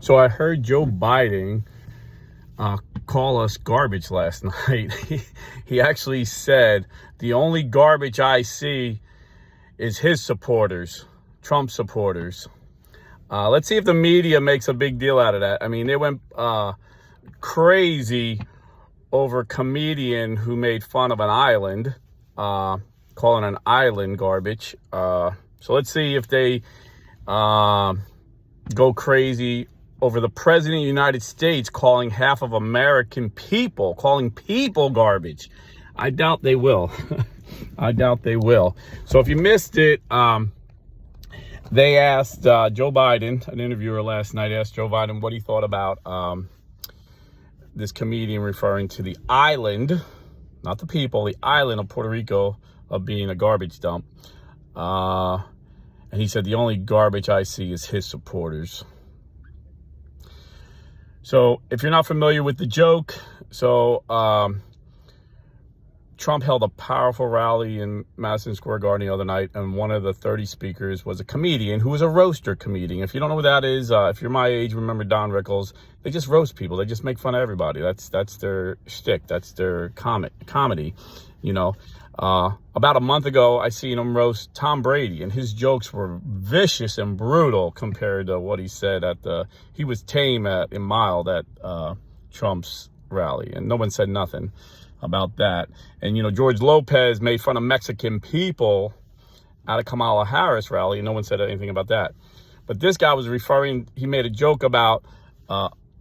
So I heard Joe Biden call us garbage last night. He actually said the only garbage I see is his supporters, Trump supporters. Let's see if the media makes a big deal out of that. I mean, they went crazy over a comedian who made fun of an island, calling an island garbage. So let's see if they go crazy over the president of the United States calling half of American people, calling people garbage. I doubt they will. I doubt they will. So if you missed it, they asked Joe Biden, an interviewer last night asked Joe Biden what he thought about this comedian referring to the island, not the people, the island of Puerto Rico of being a garbage dump. And he said, the only garbage I see is his supporters. So if you're not familiar with the joke, Trump held a powerful rally in Madison Square Garden the other night, and one of the 30 speakers was a comedian who was a roaster comedian. If you don't know what that is, if you're my age, remember Don Rickles. They just roast people. They just make fun of everybody. That's their shtick. That's their comedy, you know. About a month ago, I seen him roast Tom Brady, and his jokes were vicious and brutal compared to what he said he was tame and mild at Trump's rally, and no one said nothing about that. And, you know, George Lopez made fun of Mexican people at a Kamala Harris rally, and no one said anything about that. But this guy was he made a joke about,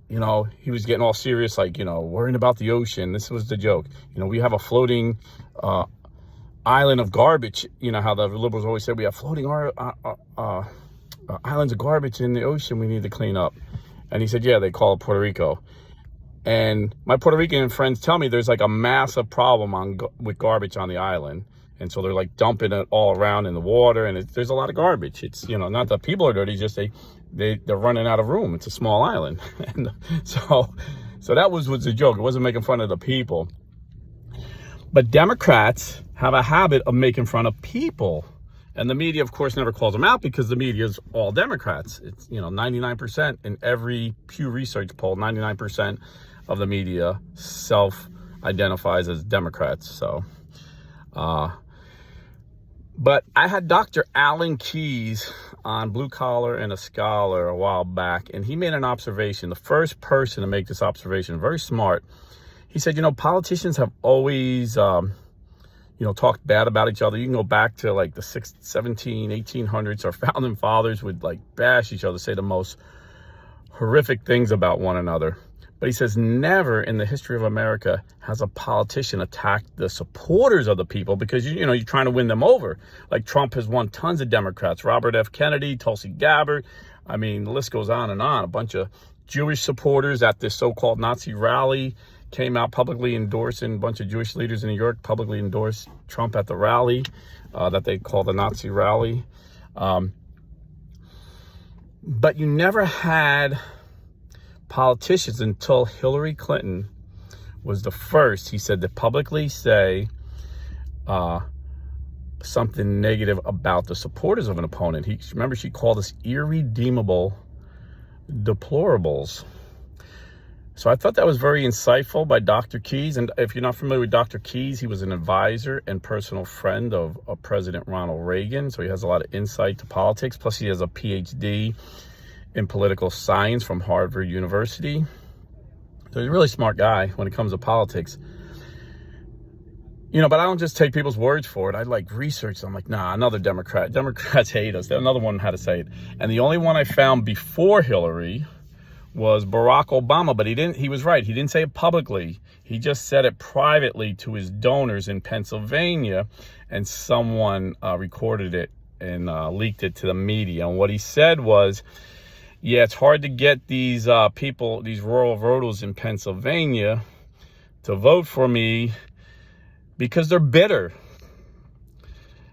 you know, he was getting all serious, like, you know, worrying about the ocean. This was the joke. You know, we have a floating island of garbage. You know how the liberals always say we have floating islands of garbage in the ocean we need to clean up. And he said, yeah, they call it Puerto Rico. And my Puerto Rican friends tell me there's like a massive problem with garbage on the island. And so they're like dumping it all around in the water, and there's a lot of garbage. It's, you know, not that people are dirty, just they're running out of room. It's a small island. And so that was the joke. It wasn't making fun of the people. But Democrats have a habit of making fun of people. And the media, of course, never calls them out because the media is all Democrats. It's, you know, 99% in every Pew Research poll, 99% of the media self-identifies as Democrats. So, but I had Dr. Alan Keyes on Blue Collar and a Scholar a while back, and he made an observation. The first person to make this observation, very smart. He said, you know, politicians have always, you know, talked bad about each other. You can go back to like the 1800s. Our founding fathers would like bash each other, say the most horrific things about one another. But he says never in the history of America has a politician attacked the supporters of the people, because, you know, you're trying to win them over. Like Trump has won tons of Democrats, Robert F. Kennedy, Tulsi Gabbard. I mean, the list goes on and on. A bunch of Jewish supporters at this so-called Nazi rally came out publicly endorsing, a bunch of Jewish leaders in New York publicly endorsed Trump at the rally that they call the Nazi rally. But you never had politicians until Hillary Clinton was the first, he said, to publicly say something negative about the supporters of an opponent. Remember, she called us irredeemable deplorables. So I thought that was very insightful by Dr. Keyes. And if you're not familiar with Dr. Keyes, he was an advisor and personal friend of President Ronald Reagan. So he has a lot of insight to politics. Plus, he has a PhD in political science from Harvard University. So he's a really smart guy when it comes to politics. You know, but I don't just take people's words for it. I like research. I'm like, nah, another Democrat. Democrats hate us. Another one had to say it. And the only one I found before Hillary was Barack Obama, but he was right. He didn't say it publicly. He just said it privately to his donors in Pennsylvania, and someone recorded it and leaked it to the media. And what he said was, yeah, it's hard to get these people, these rural voters in Pennsylvania to vote for me because they're bitter.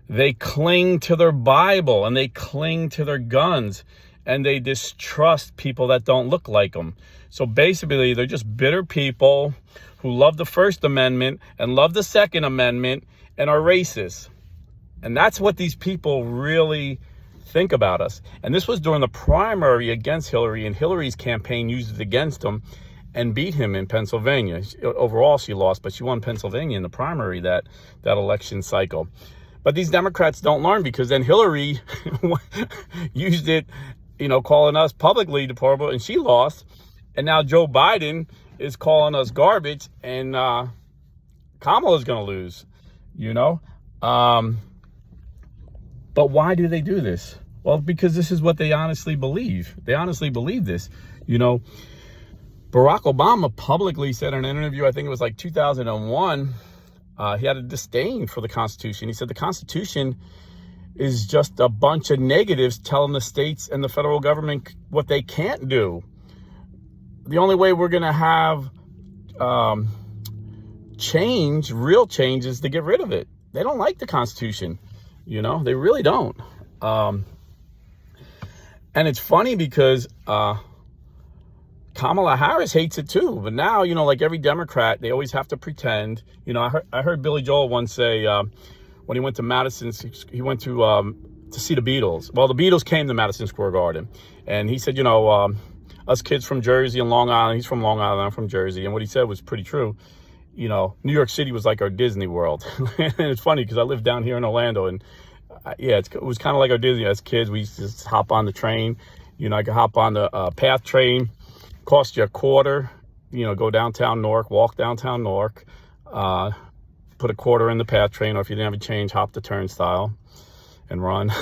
They cling to their Bible and they cling to their guns, and they distrust people that don't look like them. So basically, they're just bitter people who love the First Amendment and love the Second Amendment and are racist. And that's what these people really think about us. And this was during the primary against Hillary, and Hillary's campaign used it against him and beat him in Pennsylvania. Overall, she lost, but she won Pennsylvania in the primary that election cycle. But these Democrats don't learn, because then Hillary used it, calling us publicly deplorable, and she lost. And now Joe Biden is calling us garbage, and Kamala's going to lose, But why do they do this? Well, because this is what they honestly believe. They honestly believe this, Barack Obama publicly said in an interview, I think it was like 2001, he had a disdain for the Constitution. He said the Constitution is just a bunch of negatives telling the states and the federal government what they can't do. The only way we're going to have change, real change, is to get rid of it. They don't like the Constitution, they really don't. And it's funny because Kamala Harris hates it too. But now, like every Democrat, they always have to pretend. I heard Billy Joel once say when he went to Madison, he went to see the Beatles. Well, the Beatles came to Madison Square Garden. And he said, us kids from Jersey and Long Island, he's from Long Island, I'm from Jersey. And what he said was pretty true. New York City was like our Disney World. And it's funny because I live down here in Orlando, and it was kind of like our Disney. As kids, we used to just hop on the train. I could hop on the PATH train, cost you $0.25, go downtown Newark, walk downtown Newark, put $0.25 in the PATH train, or if you didn't have a change, hop the turnstile and run.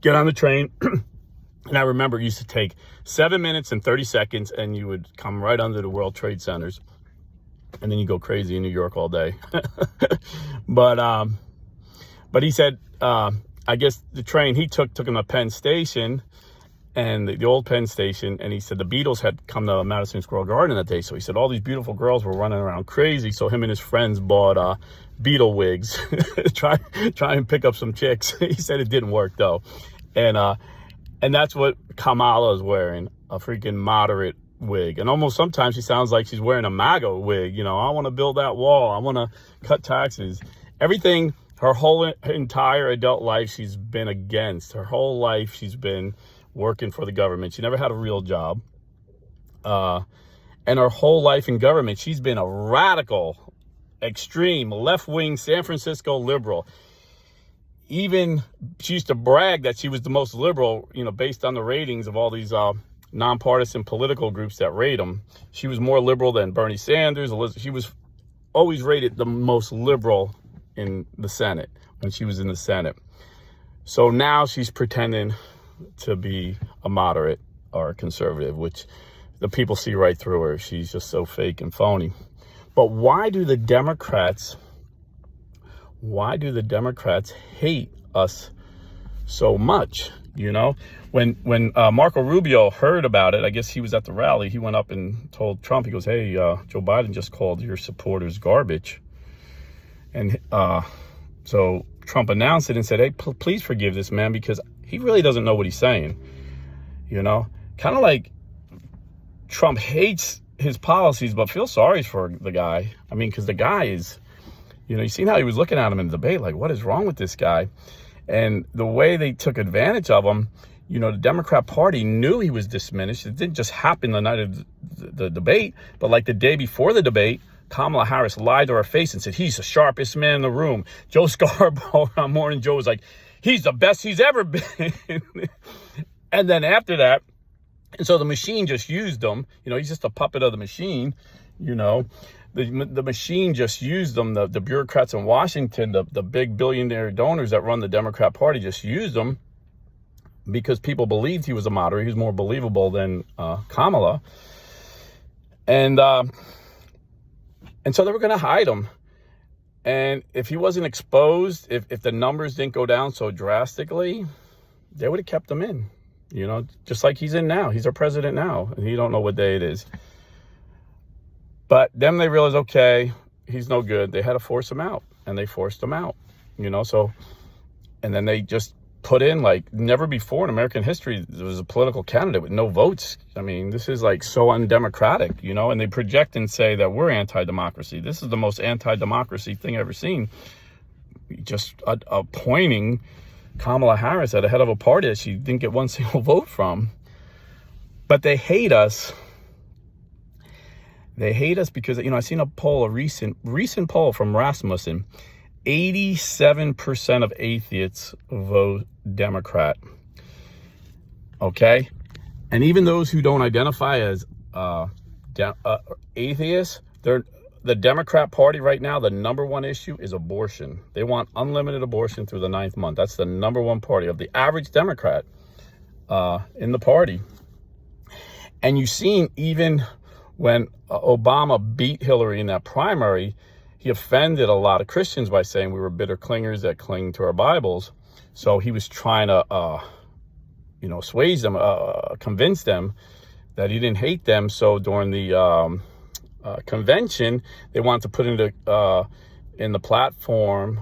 Get on the train. And I remember it used to take 7 minutes and 30 seconds, and you would come right under the World Trade Centers. And then you go crazy in New York all day. But he said, I guess the train he took him to Penn Station, and the old Penn Station. And he said the Beatles had come to Madison Square Garden that day. So he said all these beautiful girls were running around crazy. So him and his friends bought Beatle wigs, try and pick up some chicks. He said it didn't work though. And that's what Kamala is wearing, a freaking moderate wig. And almost sometimes she sounds like she's wearing a MAGA wig. I want to build that wall. I want to cut taxes. Everything, her whole entire adult life, she's been against. Her whole life, she's been working for the government. She never had a real job. And her whole life in government, she's been a radical, extreme, left-wing San Francisco liberal. Even she used to brag that she was the most liberal, based on the ratings of all these nonpartisan political groups that rate them. She was more liberal than Bernie Sanders. She was always rated the most liberal in the Senate when she was in the Senate. So now she's pretending to be a moderate or a conservative, which the people see right through her. She's just so fake and phony. But why do the Democrats hate us so much? When Marco Rubio heard about it, I guess he was at the rally. He went up and told Trump, he goes, hey, Joe Biden just called your supporters garbage. And so Trump announced it and said, hey, please forgive this man, because he really doesn't know what he's saying. Kind of like Trump hates his policies, but feels sorry for the guy. I mean, because the guy is, you seen how he was looking at him in the debate, like, what is wrong with this guy? And the way they took advantage of him, the Democrat Party knew he was diminished. It didn't just happen the night of the debate, but like the day before the debate, Kamala Harris lied to her face and said, he's the sharpest man in the room. Joe Scarborough on Morning Joe was like, he's the best he's ever been. And then after that, and so the machine just used him. He's just a puppet of the machine. The machine just used them. The bureaucrats in Washington, the big billionaire donors that run the Democrat Party, just used him because people believed he was a moderate. He was more believable than Kamala. And so they were going to hide him. And if he wasn't exposed, if the numbers didn't go down so drastically, they would have kept him in. Just like he's in now. He's our president now, and he don't know what day it is. But then they realized, okay, he's no good. They had to force him out, and they forced him out, so, and then they just put in, like never before in American history, there was a political candidate with no votes. I mean, this is like so undemocratic, and they project and say that we're anti-democracy. This is the most anti-democracy thing I've ever seen. Just appointing Kamala Harris at the head of a party that she didn't get one single vote from. But they hate us. They hate us because, I seen a poll, a recent poll from Rasmussen. 87% of atheists vote Democrat. Okay? And even those who don't identify as atheists, the Democrat Party right now, the number one issue is abortion. They want unlimited abortion through the 9th month. That's the number one party of the average Democrat in the party. And you've seen even when Obama beat Hillary in that primary, he offended a lot of Christians by saying we were bitter clingers that cling to our Bibles. So he was trying to, assuage them, convince them that he didn't hate them. So during the convention, they wanted to put in the platform.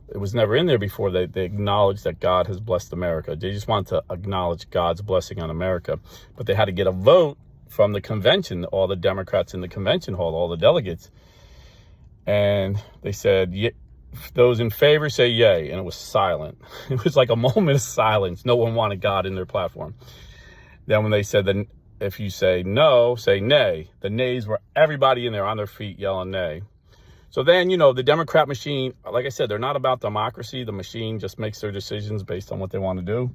It was never in there before. They acknowledged that God has blessed America. They just wanted to acknowledge God's blessing on America. But they had to get a vote from the convention, all the Democrats in the convention hall, all the delegates. And they said, those in favor say yay. And it was silent. It was like a moment of silence. No one wanted God in their platform. Then when they said that if you say no, say nay, the nays were everybody in there on their feet yelling nay. So then, the Democrat machine, like I said, they're not about democracy. The machine just makes their decisions based on what they want to do.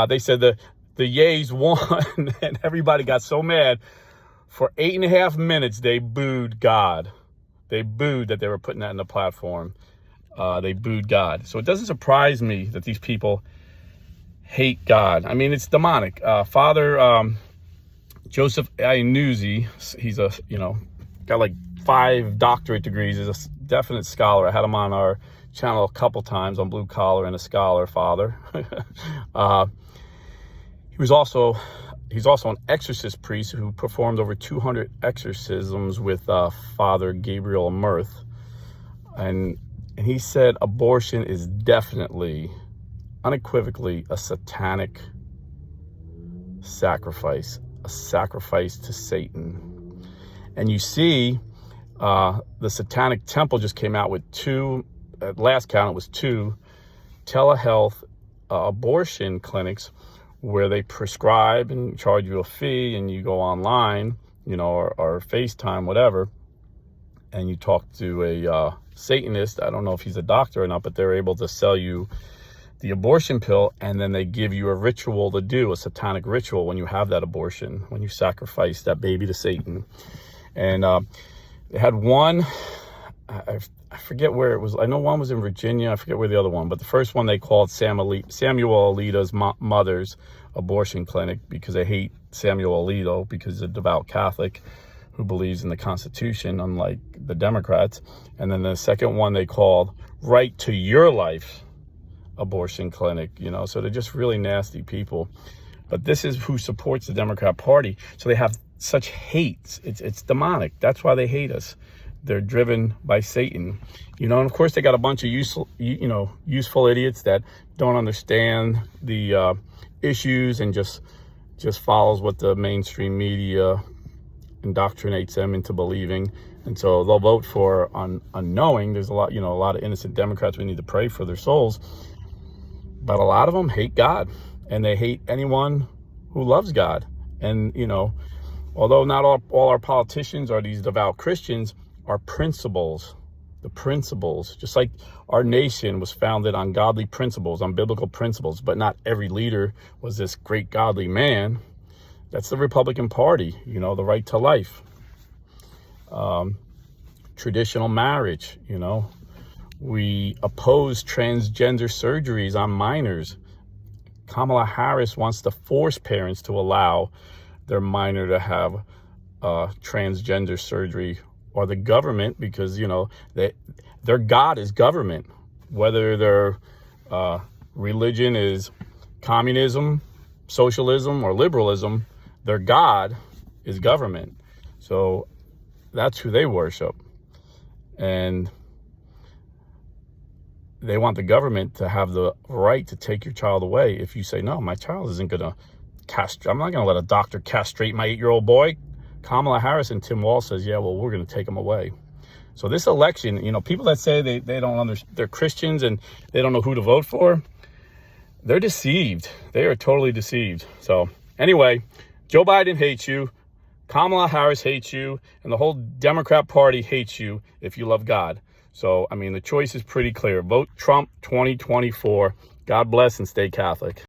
They said the yays won, and everybody got so mad. For 8.5 minutes, they booed God. They booed that they were putting that in the platform. They booed God. So it doesn't surprise me that these people hate God. I mean, it's demonic. Father Joseph Iannuzzi, he's got like 5 doctorate degrees. He's a definite scholar. I had him on our channel a couple times on Blue Collar and a Scholar, Father. He's also an exorcist priest who performed over 200 exorcisms with Father Gabriel Amurth. And he said abortion is definitely, unequivocally, a satanic sacrifice, a sacrifice to Satan. And you see, the Satanic Temple just came out with 2, at last count it was 2, telehealth abortion clinics where they prescribe and charge you a fee, and you go online, or FaceTime, whatever, and you talk to a Satanist. I don't know if he's a doctor or not, but they're able to sell you the abortion pill, and then they give you a ritual to do, a satanic ritual when you have that abortion, when you sacrifice that baby to Satan. And they had one, I forget where it was. I know one was in Virginia. I forget where the other one, but the first one they called Samuel Alito's mother's abortion clinic, because they hate Samuel Alito because he's a devout Catholic who believes in the Constitution, unlike the Democrats. And then the second one they called Right to Your Life abortion clinic, so they're just really nasty people. But this is who supports the Democrat Party. So they have such hate. It's demonic. That's why they hate us. They're driven by Satan, and of course they got a bunch of useful idiots that don't understand the issues and just follows what the mainstream media indoctrinates them into believing. And so they'll vote for unknowing. There's a lot of innocent Democrats. We need to pray for their souls. But a lot of them hate God, and they hate anyone who loves God. And, although not all our politicians are these devout Christians, our principles, the principles, just like our nation was founded on godly principles, on biblical principles, but not every leader was this great godly man. That's the Republican Party, the right to life, traditional marriage, we oppose transgender surgeries on minors. Kamala Harris wants to force parents to allow their minor to have transgender surgery, or the government, because, their God is government, whether their religion is communism, socialism, or liberalism, their God is government. So that's who they worship. And they want the government to have the right to take your child away if you say, no, my child isn't going to castrate. I'm not going to let a doctor castrate my 8-year-old boy. Kamala Harris and Tim Walz says, yeah, well, we're going to take him away. So this election, people that say they don't understand, they're Christians and they don't know who to vote for. they're deceived. They are totally deceived. So anyway, Joe Biden hates you. Kamala Harris hates you. And the whole Democrat Party hates you if you love God. So, I mean, the choice is pretty clear. Vote Trump 2024. God bless and stay Catholic.